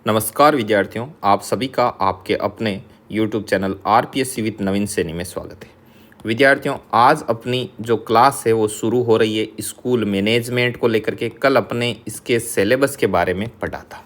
नमस्कार विद्यार्थियों, आप सभी का आपके अपने YouTube चैनल आरपीएससी विद नवीन सैनी में स्वागत है। विद्यार्थियों, आज अपनी जो क्लास है वो शुरू हो रही है स्कूल मैनेजमेंट को लेकर के। कल अपने इसके सिलेबस के बारे में पढ़ा था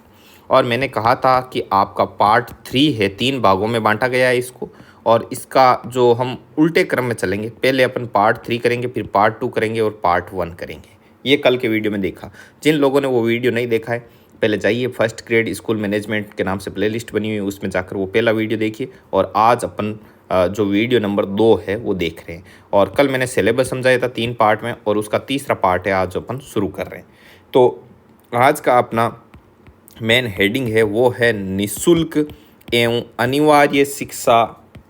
और मैंने कहा था कि आपका पार्ट 3 है, 3 भागों में बांटा गया है इसको, और इसका जो हम उल्टे क्रम में चलेंगे, पहले अपन पार्ट 3 करेंगे, फिर पार्ट 2 करेंगे और पार्ट 1 करेंगे। ये कल के वीडियो में देखा। जिन लोगों ने वो वीडियो नहीं देखा है, पहले जाइए फर्स्ट ग्रेड स्कूल मैनेजमेंट के नाम से प्लेलिस्ट बनी हुई है, उसमें जाकर वो पहला वीडियो देखिए। और आज अपन जो वीडियो नंबर 2 है वो देख रहे हैं। और कल मैंने सिलेबस समझाया था 3 पार्ट में, और उसका तीसरा पार्ट है आज अपन शुरू कर रहे हैं। तो आज का अपना मेन हेडिंग है वो है निःशुल्क एवं अनिवार्य शिक्षा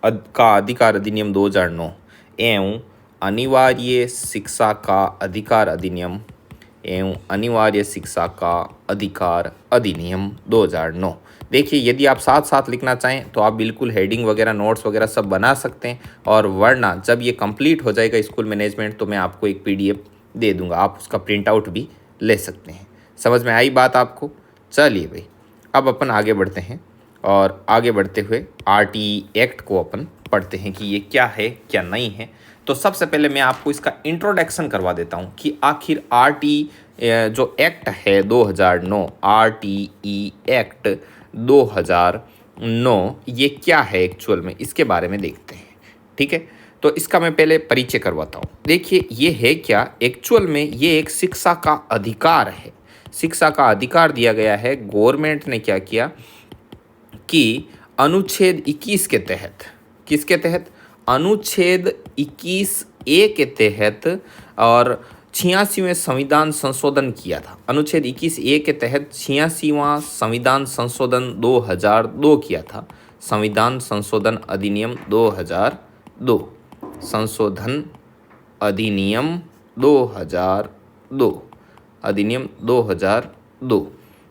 का अधिकार अधिनियम 2009 एवं अनिवार्य शिक्षा का अधिकार अधिनियम एवं अनिवार्य शिक्षा का अधिकार अधिनियम 2009। देखिए, यदि आप साथ साथ लिखना चाहें तो आप बिल्कुल हेडिंग वगैरह नोट्स वगैरह सब बना सकते हैं, और वरना जब ये कंप्लीट हो जाएगा स्कूल मैनेजमेंट तो मैं आपको एक पीडीएफ दे दूंगा, आप उसका प्रिंट आउट भी ले सकते हैं। समझ में आई बात आपको? चलिए भाई, अब अपन आगे बढ़ते हैं, और आगे बढ़ते हुए आरटीई एक्ट को अपन पढ़ते हैं कि ये क्या है क्या नहीं है। तो सबसे पहले मैं आपको इसका इंट्रोडक्शन करवा देता हूँ कि आखिर आरटीई जो एक्ट है 2009, आरटीई एक्ट 2009 ये क्या है एक्चुअल में, इसके बारे में देखते हैं। ठीक है, तो इसका मैं पहले परिचय करवाता हूँ। देखिए, ये है क्या एक्चुअल में, ये एक शिक्षा का अधिकार है। शिक्षा का अधिकार दिया गया है। गवर्नमेंट ने क्या किया कि अनुच्छेद 21 के तहत, किसके तहत? अनुच्छेद 21A के तहत और 86वें संविधान संशोधन किया था। अनुच्छेद 21A के तहत 86वां संविधान संशोधन 2002 किया था। संविधान संशोधन अधिनियम 2002, संशोधन अधिनियम 2002, अधिनियम 2002।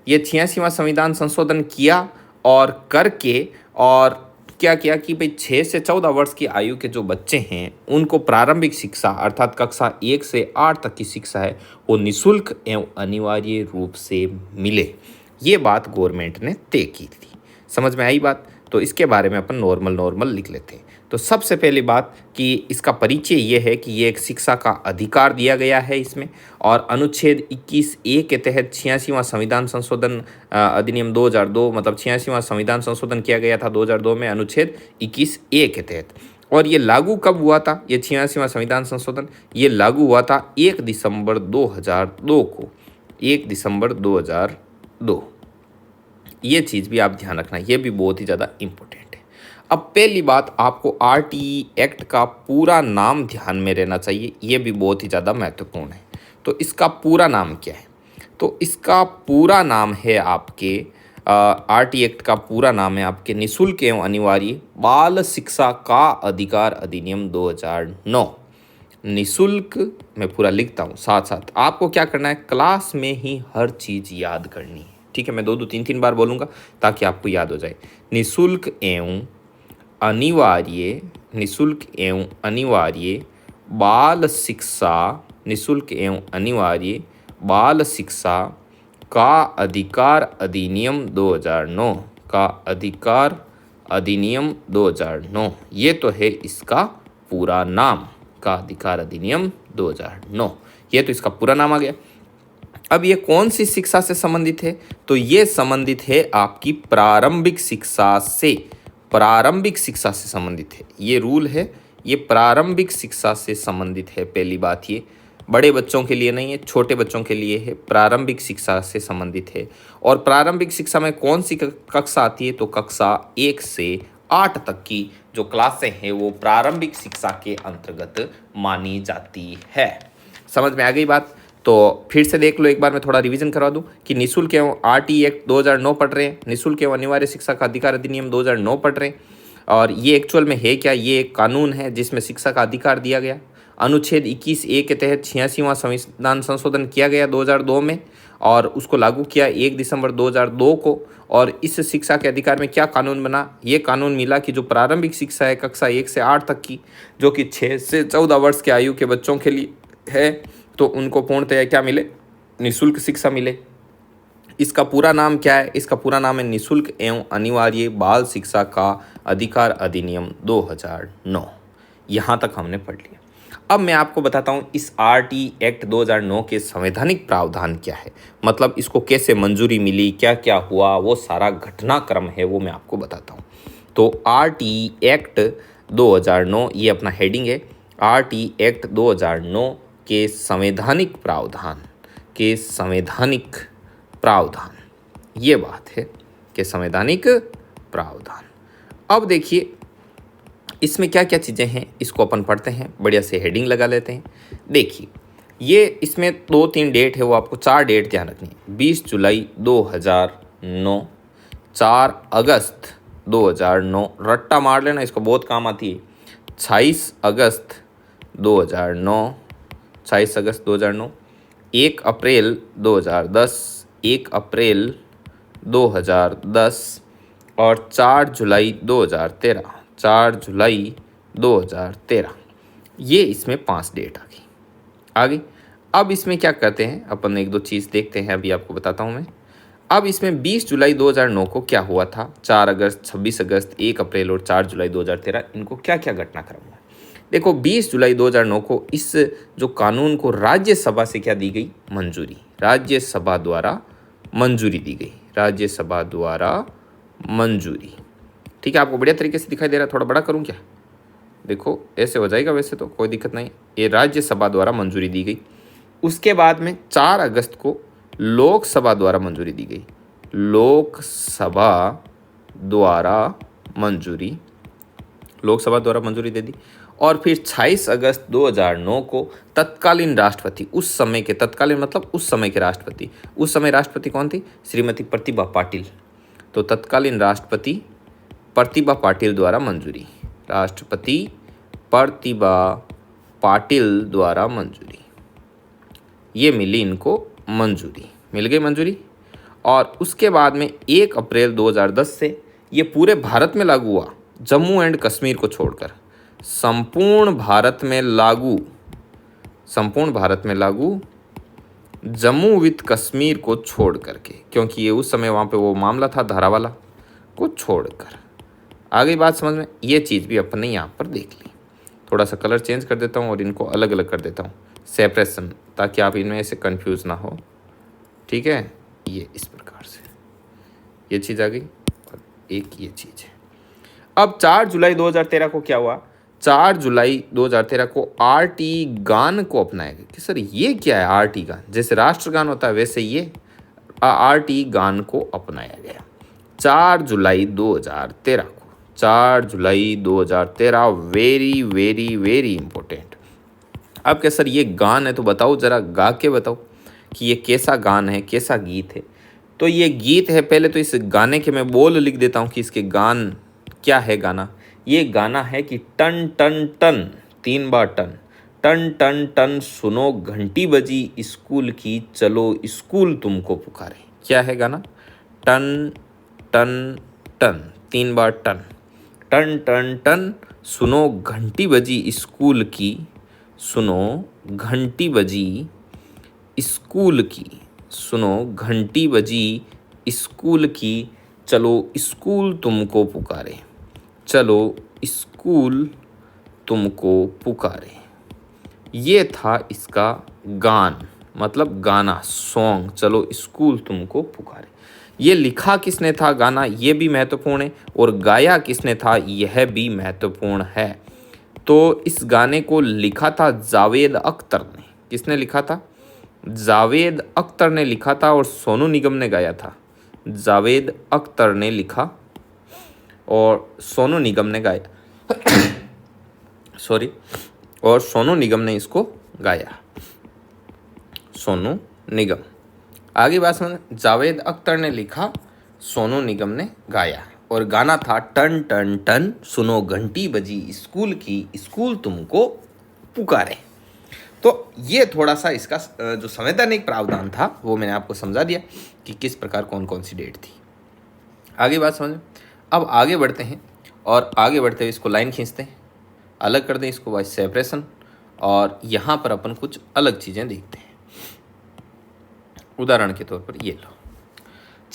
ये 86वां संविधान संशोधन किया और करके, और क्या किया कि भाई 6 से 14 वर्ष की आयु के जो बच्चे हैं उनको प्रारंभिक शिक्षा अर्थात कक्षा 1 से 8 तक की शिक्षा है वो निःशुल्क एवं अनिवार्य रूप से मिले। ये बात गवर्नमेंट ने तय की थी। समझ में आई बात? तो इसके बारे में अपन नॉर्मल लिख लेते हैं। तो सबसे पहली बात कि इसका परिचय ये है कि ये एक शिक्षा का अधिकार दिया गया है इसमें, और अनुच्छेद 21A के तहत 86वां संविधान संशोधन अधिनियम 2002, मतलब 86वां संविधान संशोधन किया गया था 2002 में अनुच्छेद 21A के तहत। और ये लागू कब हुआ था? ये 86वां संविधान संशोधन ये लागू हुआ था 1 दिसंबर 2002 को, 1 दिसंबर 2002। ये चीज़ भी आप ध्यान रखना, ये भी बहुत ही ज़्यादा इम्पोर्टेंट है। अब पहली बात, आपको आरटीई एक्ट का पूरा नाम ध्यान में रहना चाहिए, ये भी बहुत ही ज़्यादा महत्वपूर्ण है। तो इसका पूरा नाम क्या है? तो इसका पूरा नाम है आपके आरटीई एक्ट का पूरा नाम है आपके निःशुल्क एवं अनिवार्य बाल शिक्षा का अधिकार अधिनियम 2009। निःशुल्क मैं पूरा लिखता हूँ, साथ साथ आपको क्या करना है, क्लास में ही हर चीज़ याद करनी है। ठीक है, मैं 2-2, 3-3 बार बोलूँगा ताकि आपको याद हो जाए। निःशुल्क एवं अनिवार्य, निःशुल्क एवं अनिवार्य बाल शिक्षा, निःशुल्क एवं अनिवार्य बाल शिक्षा का अधिकार अधिनियम 2009, का अधिकार अधिनियम 2009, ये तो है इसका पूरा नाम, का अधिकार अधिनियम 2009, ये तो इसका पूरा नाम आ गया। अब ये कौन सी शिक्षा से संबंधित है? तो ये संबंधित है आपकी प्रारंभिक शिक्षा से, प्रारंभिक शिक्षा से संबंधित है। ये रूल है, ये प्रारंभिक शिक्षा से संबंधित है। पहली बात, ये बड़े बच्चों के लिए नहीं है, छोटे बच्चों के लिए है, प्रारंभिक शिक्षा से संबंधित है। और प्रारंभिक शिक्षा में कौन सी कक्षा आती है? तो कक्षा 1 से 8 तक की जो क्लासें हैं वो प्रारंभिक शिक्षा के अंतर्गत मानी जाती है। समझ में आ गई बात? तो फिर से देख लो एक बार, मैं थोड़ा रिवीजन करवा दूं कि निःशुल्क एवं आरटीई एक्ट 2009 पढ़ रहे हैं, निःशुल्क एवं अनिवार्य शिक्षा का अधिकार अधिनियम 2009 पढ़ रहे हैं। और ये एक्चुअल में है क्या? ये एक कानून है जिसमें शिक्षा का अधिकार दिया गया। अनुच्छेद 21A के तहत 86वां संविधान संशोधन किया गया 2002 में, और उसको लागू किया 1 दिसंबर 2002 को। और इस शिक्षा के अधिकार में क्या कानून बना? ये कानून मिला कि जो प्रारंभिक शिक्षा है कक्षा 1 से 8 तक की, जो कि 6 से 14 वर्ष के आयु के बच्चों के लिए है, तो उनको पूर्णतया क्या मिले? निःशुल्क शिक्षा मिले। इसका पूरा नाम क्या है? इसका पूरा नाम है निःशुल्क एवं अनिवार्य बाल शिक्षा का अधिकार अधिनियम 2009। यहाँ तक हमने पढ़ लिया। अब मैं आपको बताता हूँ इस RT एक्ट 2009 के संवैधानिक प्रावधान क्या है, मतलब इसको कैसे मंजूरी मिली, क्या क्या हुआ, वो सारा घटनाक्रम है वो मैं आपको बताता हूँ। तो RT एक्ट 2009 ये अपना हेडिंग है। RT एक्ट 2009 के संवैधानिक प्रावधान ये बात है कि संवैधानिक प्रावधान। अब देखिए इसमें क्या क्या चीज़ें हैं, इसको अपन पढ़ते हैं, बढ़िया से हेडिंग लगा लेते हैं। देखिए ये इसमें 2-3 डेट है, वो आपको 4 डेट ध्यान रखनी है। 20 जुलाई 2009, 4 अगस्त 2009, रट्टा मार लेना, इसको बहुत काम आती है। 26 अगस्त 2009, 26 अगस्त 2009, 1 अप्रैल 2010, 1 अप्रैल 2010 और 4 जुलाई 2013, 4 जुलाई 2013। ये इसमें 5 डेट आ गई। आगे अब इसमें क्या करते हैं अपन, एक दो चीज़ देखते हैं, अभी आपको बताता हूँ मैं। अब इसमें 20 जुलाई 2009 को क्या हुआ था, 4 अगस्त, 26 अगस्त, 1 अप्रैल और 4 जुलाई 2013, इनको क्या क्या घटनाक्रम हुआ। देखो 20 जुलाई 2009 को इस जो कानून को राज्यसभा से क्या दी गई, मंजूरी, राज्यसभा द्वारा मंजूरी दी गई, राज्यसभा द्वारा मंजूरी। ठीक है, आपको बढ़िया तरीके से दिखाई दे रहा है, थोड़ा बड़ा करूं क्या? देखो ऐसे हो जाएगा, वैसे तो कोई दिक्कत नहीं। ये राज्यसभा द्वारा मंजूरी दी गई। उसके बाद में 4 अगस्त को लोकसभा द्वारा मंजूरी दी गई, लोकसभा द्वारा मंजूरी, लोकसभा द्वारा मंजूरी दे दी। और फिर 26 अगस्त 2009 को तत्कालीन राष्ट्रपति, उस समय के तत्कालीन मतलब उस समय के राष्ट्रपति, उस समय राष्ट्रपति कौन थी, श्रीमती प्रतिभा पाटिल, तो तत्कालीन राष्ट्रपति प्रतिभा पाटिल द्वारा मंजूरी, राष्ट्रपति प्रतिभा पाटिल द्वारा मंजूरी, ये मिली इनको मंजूरी, मिल गई मंजूरी। और उसके बाद में 1 अप्रैल 2010 से ये पूरे भारत में लागू हुआ, जम्मू एंड कश्मीर को छोड़कर संपूर्ण भारत में लागू, संपूर्ण भारत में लागू, जम्मू विद कश्मीर को छोड़ करके, क्योंकि ये उस समय वहाँ पे वो मामला था धारा वाला, को छोड़कर। आगे बात समझ में, ये चीज़ भी अपन ने यहाँ पर देख ली। थोड़ा सा कलर चेंज कर देता हूँ और इनको अलग अलग कर देता हूँ, सेपरेशन, ताकि आप इनमें से कंफ्यूज ना हो। ठीक है, ये इस प्रकार से ये चीज़ आ गई और एक ये चीज़ है। अब 4 जुलाई 2013 को क्या हुआ, 4 जुलाई 2013 को RT गान को अपनाया गया। कि सर ये क्या है RT गान, जैसे राष्ट्रगान होता है वैसे ये RT गान को अपनाया गया 4 जुलाई 2013 को, 4 जुलाई 2013, वेरी वेरी वेरी इंपॉर्टेंट। अब क्या सर ये गान है, तो बताओ ज़रा गा के बताओ कि ये कैसा गान है, कैसा गीत है। तो ये गीत है, पहले तो इस गाने के मैं बोल लिख देता हूँ कि इसके गान क्या है। गाना, ये गाना है कि टन टन टन, 3 बार टन, टन टन टन सुनो घंटी बजी स्कूल की, चलो स्कूल तुमको पुकारे। क्या है गाना, टन टन टन, 3 बार टन, टन टन टन सुनो घंटी बजी स्कूल की, सुनो घंटी बजी स्कूल की, सुनो घंटी बजी स्कूल की, चलो स्कूल तुमको पुकारे, चलो स्कूल तुमको पुकारे। ये था इसका गान, मतलब गाना, सॉन्ग, चलो स्कूल तुमको पुकारे। ये लिखा किसने था गाना, ये भी महत्वपूर्ण है, और गाया किसने था, यह भी महत्वपूर्ण है। तो इस गाने को लिखा था जावेद अख्तर ने। किसने लिखा था, जावेद अख्तर ने लिखा था, और सोनू निगम ने गाया था। जावेद अख्तर ने लिखा और सोनू निगम ने गाया सॉरी, और सोनू निगम ने इसको गाया, सोनू निगम। आगे बात समझ, जावेद अख्तर ने लिखा, सोनू निगम ने गाया, और गाना था टन टन टन सुनो घंटी बजी स्कूल की, स्कूल तुमको पुकारे। तो ये थोड़ा सा इसका जो संवैधानिक प्रावधान था वो मैंने आपको समझा दिया कि किस प्रकार कौन कौन सी डेट थी। आगे बात समझ। अब आगे बढ़ते हैं, और आगे बढ़ते हुए इसको लाइन खींचते हैं, अलग कर दें इसको बाय सेपरेशन, और यहाँ पर अपन कुछ अलग चीज़ें देखते हैं। उदाहरण के तौर पर ये लो,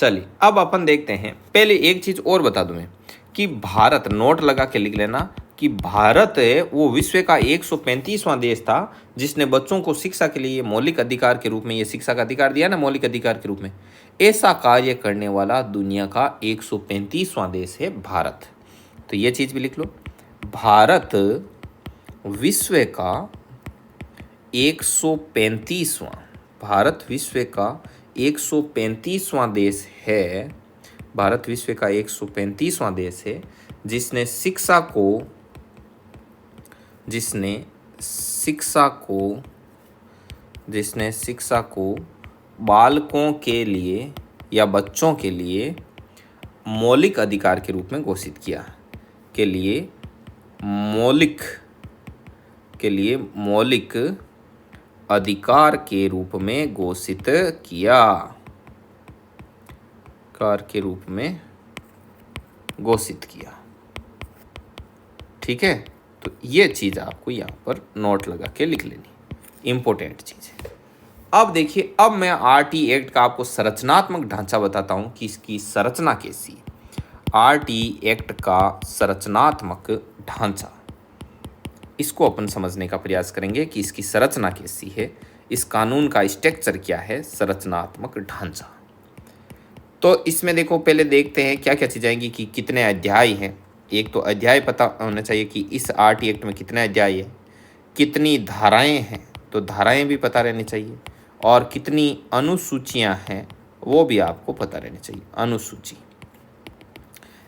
चलिए अब अपन देखते हैं। पहले एक चीज़ और बता दूं मैं कि भारत, नोट लगा के लिख लेना कि भारत वो विश्व का 135वां देश था जिसने बच्चों को शिक्षा के लिए मौलिक अधिकार के रूप में, ये शिक्षा का अधिकार दिया ना मौलिक अधिकार के रूप में, ऐसा कार्य करने वाला दुनिया का 135वां देश है भारत। तो ये चीज़ भी लिख लो, भारत विश्व का 135वां, भारत विश्व का 135वां देश है, भारत विश्व का 135वां देश है जिसने शिक्षा को बालकों के लिए या बच्चों के लिए मौलिक अधिकार के रूप में घोषित किया, मौलिक अधिकार के रूप में घोषित किया, कार के रूप में घोषित किया। ठीक है, तो ये चीज़ आपको यहाँ पर नोट लगा के लिख लेनी, इंपॉर्टेंट चीज़ है। अब देखिए, अब मैं आरटी एक्ट का आपको संरचनात्मक ढांचा बताता हूँ कि इसकी संरचना कैसी है। आरटी एक्ट का संरचनात्मक ढांचा, इसको अपन समझने का प्रयास करेंगे कि इसकी संरचना कैसी है, इस कानून का स्ट्रक्चर क्या है, संरचनात्मक ढांचा। तो इसमें देखो, पहले देखते हैं क्या क्या चीज़ आएंगी कि कितने अध्याय हैं। एक तो अध्याय पता होना चाहिए कि इस आरटी एक्ट में कितने अध्याय है, कितनी धाराएं हैं, तो धाराएं भी पता रहनी चाहिए, और कितनी अनुसूचियां हैं वो भी आपको पता रहनी चाहिए, अनुसूची।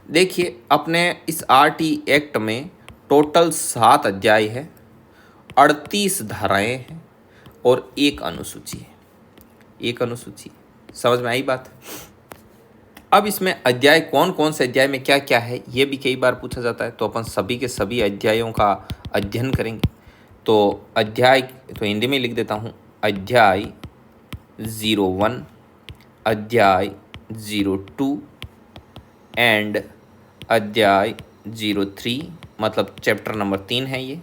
देखिए, अपने इस आरटी एक्ट में टोटल 7 अध्याय है, 38 धाराएं हैं और एक अनुसूची है, एक अनुसूची। समझ में आई बात? अब इसमें अध्याय कौन कौन से अध्याय में क्या क्या है ये भी कई बार पूछा जाता है, तो अपन सभी के सभी अध्यायों का अध्ययन करेंगे। तो अध्याय, तो हिंदी में लिख देता हूँ, अध्याय 01, अध्याय 02 एंड अध्याय 03, मतलब चैप्टर नंबर 3 है ये,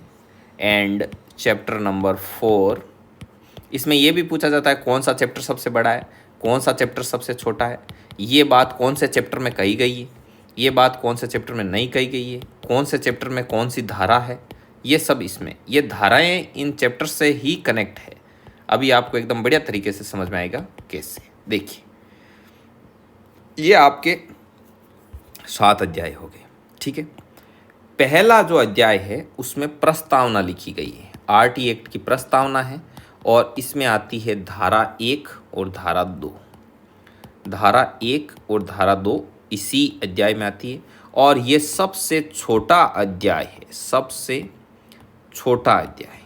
एंड चैप्टर नंबर 4। इसमें ये भी पूछा जाता है कौन सा चैप्टर सबसे बड़ा है, कौन सा चैप्टर सबसे छोटा है, ये बात कौन से चैप्टर में कही गई है, ये बात कौन से चैप्टर में नहीं कही गई है, कौन से चैप्टर में कौन सी धारा है, ये सब इसमें, ये धाराएं इन चैप्टर से ही कनेक्ट है। अभी आपको एकदम बढ़िया तरीके से समझ में आएगा कैसे। देखिए, ये आपके 7 अध्याय हो गए। ठीक है, पहला जो अध्याय है उसमें प्रस्तावना लिखी गई है, आरटी एक्ट की प्रस्तावना है, और इसमें आती है धारा 1 और धारा 2। धारा 1 और धारा 2 इसी अध्याय में आती है, और ये सबसे छोटा अध्याय है, सबसे छोटा अध्याय,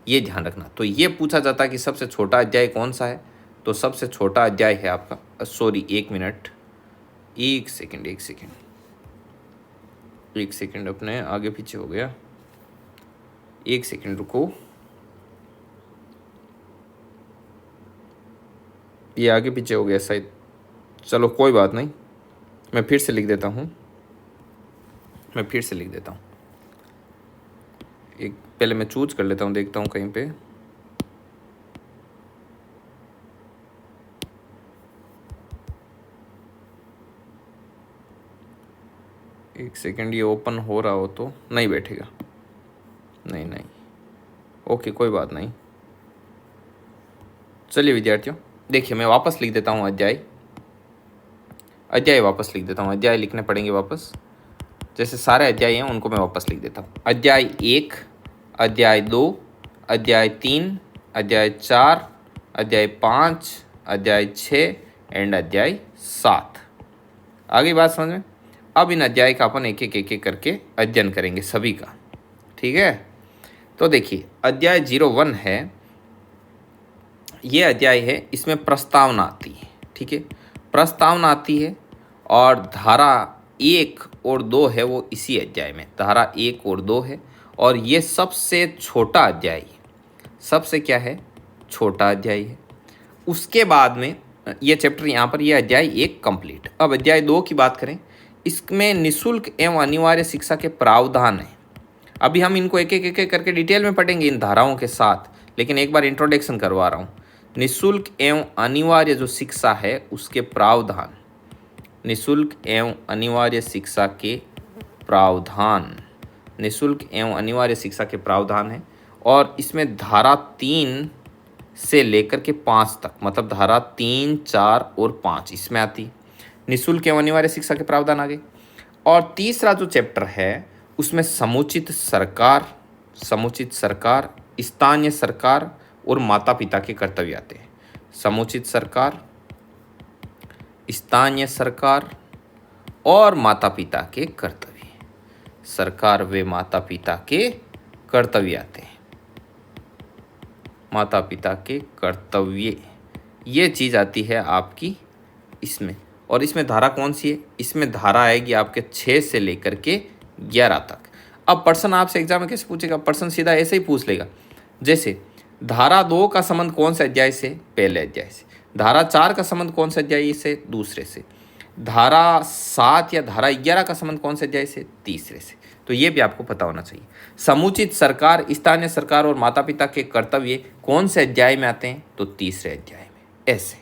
ये ध्यान रखना। तो ये पूछा जाता है कि सबसे छोटा अध्याय कौन सा है, तो सबसे छोटा अध्याय है आपका, सॉरी एक मिनट, एक सेकंड अपने आगे पीछे हो गया, एक सेकंड रुको, ये आगे पीछे हो गया शायद, चलो कोई बात नहीं, मैं फिर से लिख देता हूँ, एक पहले मैं चूज कर लेता हूँ, देखता हूँ कहीं पे, एक सेकंड, ये ओपन हो रहा हो तो नहीं बैठेगा, नहीं, ओके कोई बात नहीं। चलिए विद्यार्थियों, देखिए मैं वापस लिख देता हूँ अध्याय वापस लिख देता हूँ, अध्याय लिखने पड़ेंगे वापस, जैसे सारे अध्याय हैं उनको मैं वापस लिख देता हूँ। अध्याय 1, अध्याय 2, अध्याय 3, अध्याय 4, अध्याय 5, अध्याय 6 एंड अध्याय 7। आगे बात समझ में? अब इन अध्याय का अपन एक एक करके अध्ययन करेंगे सभी का। ठीक है, तो देखिए अध्याय 01 है, ये अध्याय है, इसमें प्रस्तावना आती है। ठीक है, प्रस्तावना आती है, और धारा 1 और 2 है वो इसी अध्याय में, धारा 1 और 2 है, और ये सबसे छोटा अध्याय है, सबसे क्या है, छोटा अध्याय है। उसके बाद में ये चैप्टर यहाँ पर, ये अध्याय 1 कंप्लीट। अब अध्याय 2 की बात करें, इसमें निःशुल्क एवं अनिवार्य शिक्षा के प्रावधान हैं। अभी हम इनको एक एक करके डिटेल में पढ़ेंगे इन धाराओं के साथ, लेकिन एक बार इंट्रोडक्शन करवा रहा हूँ। निःशुल्क एवं अनिवार्य जो शिक्षा है उसके प्रावधान, निःशुल्क एवं अनिवार्य शिक्षा के प्रावधान, निःशुल्क एवं अनिवार्य शिक्षा के प्रावधान है। और इसमें धारा 3 से लेकर के 5 तक, मतलब धारा 3, 4 और 5 इसमें आती, निःशुल्क एवं अनिवार्य शिक्षा के प्रावधान आ गए। और तीसरा जो चैप्टर है उसमें समुचित सरकार, समुचित सरकार, स्थानीय सरकार और माता पिता के कर्तव्य आते हैं। समुचित सरकार, स्थानीय सरकार और माता पिता के कर्तव्य, सरकार व माता पिता के कर्तव्य आते हैं, माता पिता के कर्तव्य, ये चीज़ आती है आपकी इसमें। और इसमें धारा कौन सी है? इसमें धारा आएगी आपके 6 से लेकर के 11 तक। अब प्रश्न आपसे एग्जाम में कैसे पूछेगा? प्रश्न सीधा ऐसे ही पूछ लेगा, जैसे धारा 2 का संबंध कौन से अध्याय से? पहले अध्याय से। धारा 4 का संबंध कौन से अध्याय से? दूसरे से। धारा 7 या धारा 11 का संबंध कौन से अध्याय से? तीसरे से। तो ये भी आपको पता होना चाहिए। समुचित सरकार, स्थानीय सरकार और माता पिता के कर्तव्य कौन से अध्याय में आते हैं? तो तीसरे अध्याय में। ऐसे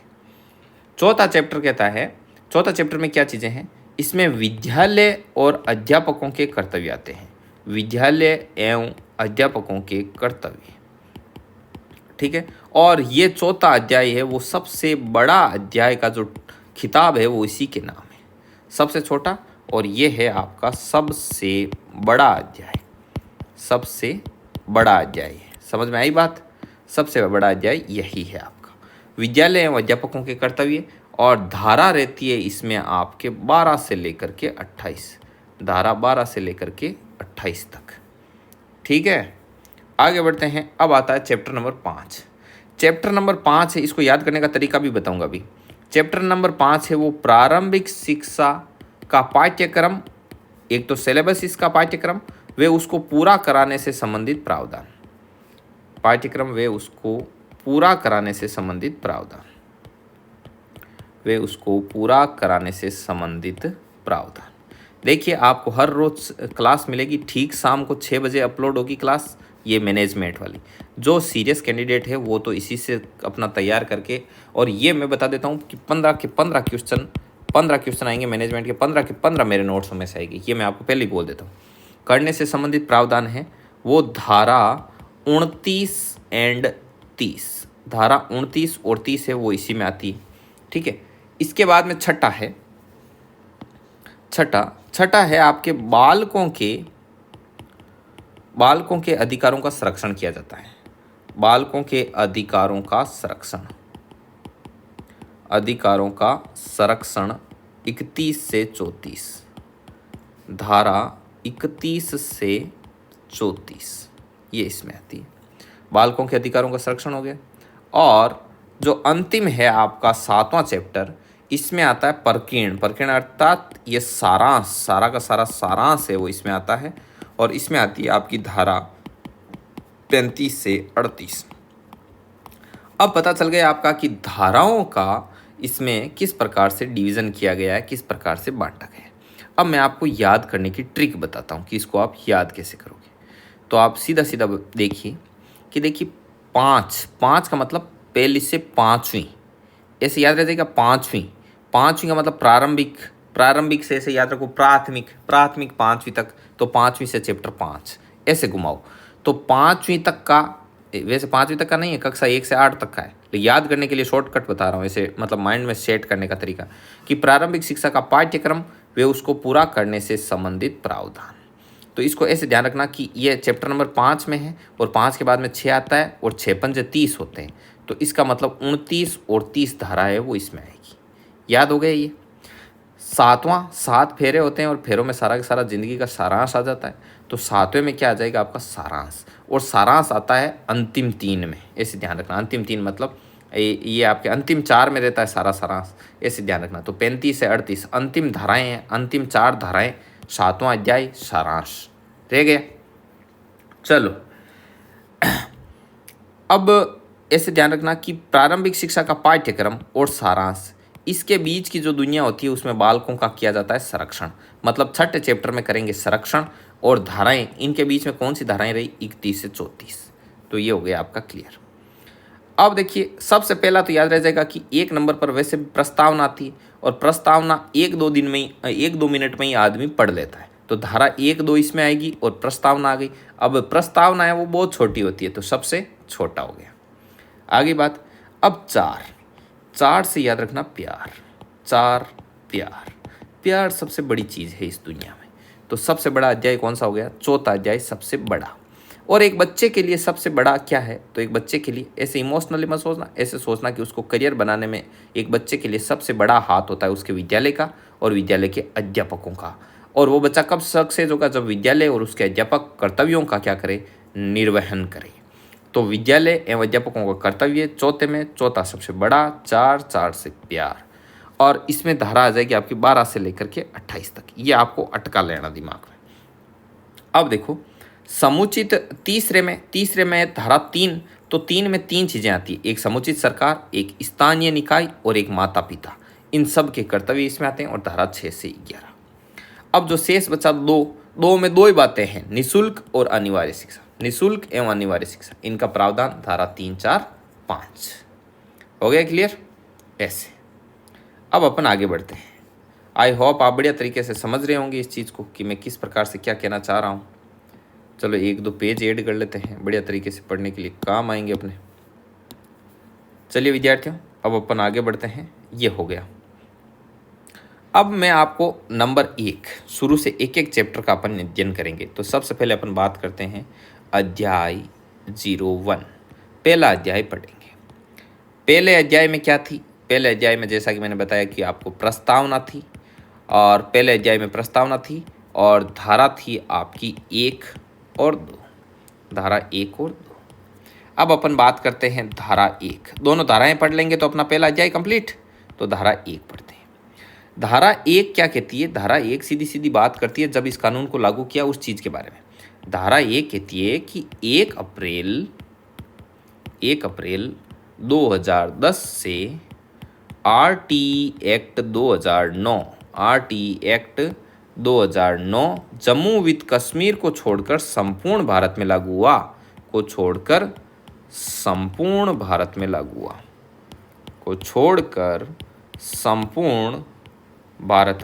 चौथा चैप्टर कहता है, चौथा चैप्टर में क्या चीज़ें हैं? इसमें विद्यालय और अध्यापकों के कर्तव्य आते हैं, विद्यालय एवं अध्यापकों के कर्तव्य, ठीक है। और ये चौथा अध्याय है वो सबसे बड़ा अध्याय का जो खिताब है वो इसी के नाम है, सबसे छोटा और ये है आपका सबसे बड़ा अध्याय, सबसे बड़ा अध्याय है। समझ में आई बात? सबसे बड़ा अध्याय यही है आपका, विद्यालय एवं अध्यापकों के कर्तव्य। और धारा रहती है इसमें आपके 12 से लेकर के 28, धारा 12 से लेकर के 28 तक, ठीक है। आगे बढ़ते हैं। अब आता है चैप्टर नंबर 5। चैप्टर नंबर 5 है, इसको याद करने का तरीका भी बताऊंगा अभी। चैप्टर नंबर 5 है वो प्रारंभिक शिक्षा का पाठ्यक्रम, एक तो सिलेबस इसका पाठ्यक्रम, वे उसको पूरा कराने से संबंधित प्रावधान, पाठ्यक्रम वे उसको पूरा कराने से संबंधित प्रावधान, वे उसको पूरा कराने से संबंधित प्रावधान। देखिए आपको हर रोज क्लास मिलेगी, ठीक शाम को 6 बजे अपलोड होगी क्लास, ये मैनेजमेंट वाली। जो सीरियस कैंडिडेट है वो तो इसी से अपना तैयार करके, और ये मैं बता देता हूँ कि 15 के 15 क्वेश्चन आएंगे मैनेजमेंट के, 15 के 15 मेरे नोट्स में से आएगी, ये मैं आपको पहले ही बोल देता हूँ। करने से संबंधित प्रावधान है वो धारा 29 एंड 30, धारा 29 और 30 है वो इसी में आती है, ठीक है। इसके बाद में छठा है आपके बालकों के अधिकारों का संरक्षण किया जाता है, बालकों के अधिकारों का संरक्षण, अधिकारों का संरक्षण 31 से 34, धारा 31 से 34 ये इसमें आती है। बालकों के अधिकारों का संरक्षण हो गया। और जो अंतिम है आपका 7वां चैप्टर, इसमें आता है प्रकीर्ण अर्थात ये सारांश, सारा का सारा सारांश है वो इसमें आता है। और इसमें आती है आपकी धारा 35 से 38। अब पता चल गया आपका कि धाराओं का इसमें किस प्रकार से डिवीज़न किया गया है, किस प्रकार से बांटा गया है। अब मैं आपको याद करने की ट्रिक बताता हूँ कि इसको आप याद कैसे करोगे। तो आप सीधा सीधा देखिए कि देखिए 5 का मतलब पहली से 5वीं, ऐसे याद रह जाएगा। 5वीं का मतलब प्रारंभिक से ऐसे याद रखो, प्राथमिक 5वीं तक, तो 5वीं से चैप्टर 5 ऐसे घुमाओ। तो 5वीं तक का, वैसे 5वीं तक का नहीं है, कक्षा 1 से 8 तक का है, तो याद करने के लिए शॉर्टकट बता रहा हूँ, ऐसे मतलब माइंड में सेट करने का तरीका कि प्रारंभिक शिक्षा का पाठ्यक्रम वे उसको पूरा करने से संबंधित प्रावधान। तो इसको ऐसे ध्यान रखना कि ये चैप्टर नंबर 5 में है और 5 के बाद में 6 आता है और 6 पंजे 30 होते हैं, तो इसका मतलब 29 और 30 धारा है वो इसमें आएगी। याद हो गया ये। 7 फेरे होते हैं और फेरों में सारा का सारा जिंदगी का सारांश आ जाता है। तो 7वें में क्या आ जाएगा आपका सारांश, और सारांश आता है अंतिम 3 में, ऐसे ध्यान रखना। अंतिम 3 मतलब ये आपके अंतिम 4 में रहता है सारा सारांश, ऐसे ध्यान रखना। तो 35 से 38 अंतिम धाराएं हैं, अंतिम 4 धाराएं, 7वां अध्याय सारांश रह गया। चलो अब ऐसे ध्यान रखना कि प्रारंभिक शिक्षा का पाठ्यक्रम और सारांश, इसके बीच की जो दुनिया होती है उसमें बालकों का किया जाता है संरक्षण। मतलब 6ठे चैप्टर में करेंगे संरक्षण, और धाराएं, इनके बीच में कौन सी धाराएं रही? 31 से 34। तो ये हो गया आपका क्लियर। अब देखिए सबसे पहला तो याद रह जाएगा कि 1 नंबर पर वैसे भी प्रस्तावना आती है, और प्रस्तावना 1-2 मिनट में ही आदमी पढ़ लेता है। तो धारा 1-2 इसमें आएगी और प्रस्तावना आ गई। अब प्रस्तावना है वो बहुत छोटी होती है, तो सबसे छोटा हो गया। आगे बात, अब 4 से याद रखना प्यार। 4 प्यार, प्यार सबसे बड़ी चीज़ है इस दुनिया में। तो सबसे बड़ा अध्याय कौन सा हो गया? चौथा अध्याय सबसे बड़ा। और एक बच्चे के लिए सबसे बड़ा क्या है? तो एक बच्चे के लिए ऐसे इमोशनली मत सोचना, ऐसे सोचना कि उसको करियर बनाने में एक बच्चे के लिए सबसे बड़ा हाथ होता है उसके विद्यालय का और विद्यालय के अध्यापकों का। और वो बच्चा कब सक्सेस होगा? जब विद्यालय और उसके अध्यापक कर्तव्यों का क्या करे? निर्वहन करे। तो विद्यालय एवं अध्यापकों का कर्तव्य चौथे में, चौथा सबसे बड़ा, 4 से प्यार। और इसमें धारा आ जाएगी आपकी 12 से लेकर के 28 तक। ये आपको अटका लेना दिमाग में। अब देखो समुचित तीसरे में धारा 3, तो 3 में 3 चीज़ें आती है, एक समुचित सरकार, एक स्थानीय निकाय और एक माता पिता। इन सब के कर्तव्य इसमें आते हैं। और धारा 6 से 11। अब जो शेष बचा दो में 2 ही बातें हैं, निःशुल्क और अनिवार्य शिक्षा। निःशुल्क एवं अनिवार्य शिक्षा, इनका प्रावधान धारा 3, 4, 5 हो गया क्लियर? ऐसे अब अपन आगे बढ़ते हैं। आई होप आप बढ़िया तरीके से समझ रहे होंगे इस चीज़ को कि मैं किस प्रकार से क्या कहना चाह रहा हूँ। चलो 1-2 पेज ऐड कर लेते हैं, बढ़िया तरीके से पढ़ने के लिए काम आएंगे अपने। चलिए विद्यार्थियों, अब अपन आगे बढ़ते हैं। ये हो गया। अब मैं आपको नंबर 1 शुरू से एक एक चैप्टर का अपन अध्ययन करेंगे। तो सबसे पहले अपन बात करते हैं अध्याय 01। पहला अध्याय पढ़ेंगे। पहले अध्याय में क्या थी? पहले अध्याय में जैसा कि मैंने बताया कि आपको प्रस्तावना थी, और पहले अध्याय में प्रस्तावना थी और धारा थी आपकी 1 और 2। धारा 1 और 2। अब अपन बात करते हैं धारा 1। दोनों धाराएं पढ़ लेंगे तो अपना पहला अध्याय कंप्लीट। तो धारा 1 पढ़ते हैं। धारा 1 क्या कहती है? धारा 1 सीधी सीधी बात करती है जब इस कानून को लागू किया उस चीज़ के बारे में। धारा 1 कहती है कि 1 अप्रैल 2010 से RT act 2009 Jammu with Kashmir को छोड़कर संपूर्ण भारत में लागू हुआ। संपूर्ण भारत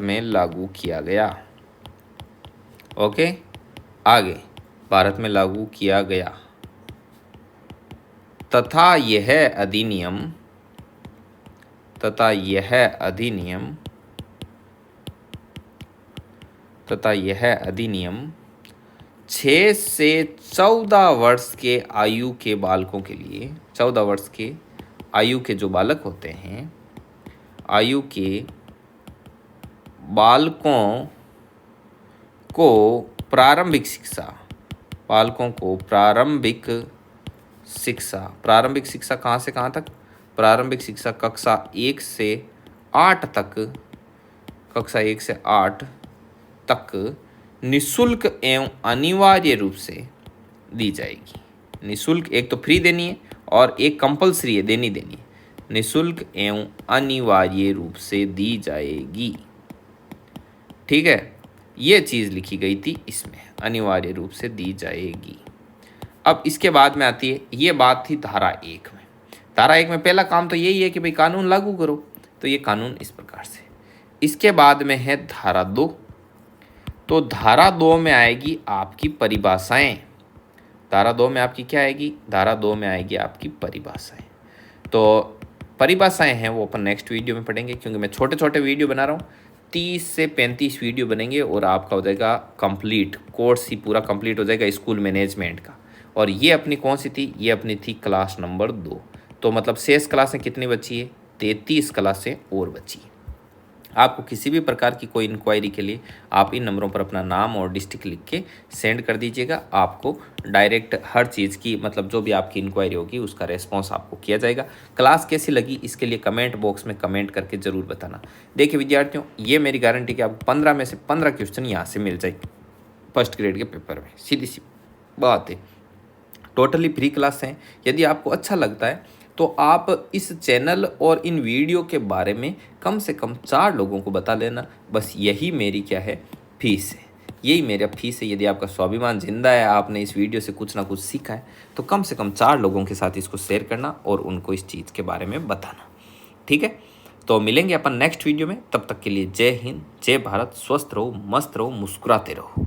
में लागू किया गया। ओके, आगे भारत में लागू किया गया तथा यह अधिनियम 6 से 14 वर्ष के आयु के बालकों के लिए, 14 वर्ष के आयु के जो बालक होते हैं, आयु के बालकों को प्रारंभिक शिक्षा कहाँ से कहाँ तक? प्रारंभिक शिक्षा कक्षा 1 से 8 तक निःशुल्क एवं अनिवार्य रूप से दी जाएगी। निःशुल्क एक तो फ्री देनी है और एक कंपलसरी है, देनी है। निःशुल्क एवं अनिवार्य रूप से दी जाएगी। ठीक है, ये चीज़ लिखी गई थी इसमें, अनिवार्य रूप से दी जाएगी। अब इसके बाद में आती है, ये बात थी धारा 1 में। धारा 1 में पहला काम तो यही है कि भाई कानून लागू करो। तो ये कानून इस प्रकार से। इसके बाद में है धारा 2। तो धारा 2 में आएगी आपकी परिभाषाएं। धारा 2 में आपकी क्या आएगी? धारा 2 में आएगी आपकी परिभाषाएं। तो परिभाषाएं हैं वो अपन नेक्स्ट वीडियो में पढ़ेंगे, क्योंकि मैं छोटे छोटे वीडियो बना रहा हूँ। 30 से 35 वीडियो बनेंगे और आपका हो जाएगा कंप्लीट, कोर्स ही पूरा कंप्लीट हो जाएगा स्कूल मैनेजमेंट का। और ये अपनी कौन सी थी? ये अपनी थी क्लास नंबर 2। तो मतलब शेष क्लासें कितनी बची है? 33 क्लासें और बची है। आपको किसी भी प्रकार की कोई इंक्वायरी के लिए आप इन नंबरों पर अपना नाम और डिस्ट्रिक्ट लिख के सेंड कर दीजिएगा। आपको डायरेक्ट हर चीज़ की, मतलब जो भी आपकी इंक्वायरी होगी उसका रेस्पॉन्स आपको किया जाएगा। क्लास कैसी लगी इसके लिए कमेंट बॉक्स में कमेंट करके ज़रूर बताना। देखिए विद्यार्थियों, ये मेरी गारंटी कि आपको 15 में से 15 क्वेश्चन यहाँ से मिल जाएगी फर्स्ट ग्रेड के पेपर में। सीधी सी बात है, टोटली फ्री क्लास हैं। यदि आपको अच्छा लगता है तो आप इस चैनल और इन वीडियो के बारे में कम से कम 4 लोगों को बता देना। बस यही मेरी क्या है? फीस है। यही मेरा फीस है। यदि आपका स्वाभिमान जिंदा है, आपने इस वीडियो से कुछ ना कुछ सीखा है, तो कम से कम 4 लोगों के साथ इसको शेयर करना और उनको इस चीज़ के बारे में बताना। ठीक है, तो मिलेंगे अपन नेक्स्ट वीडियो में, तब तक के लिए जय हिंद, जय भारत, स्वस्थ रहो, मस्त रहो, मुस्कुराते रहो।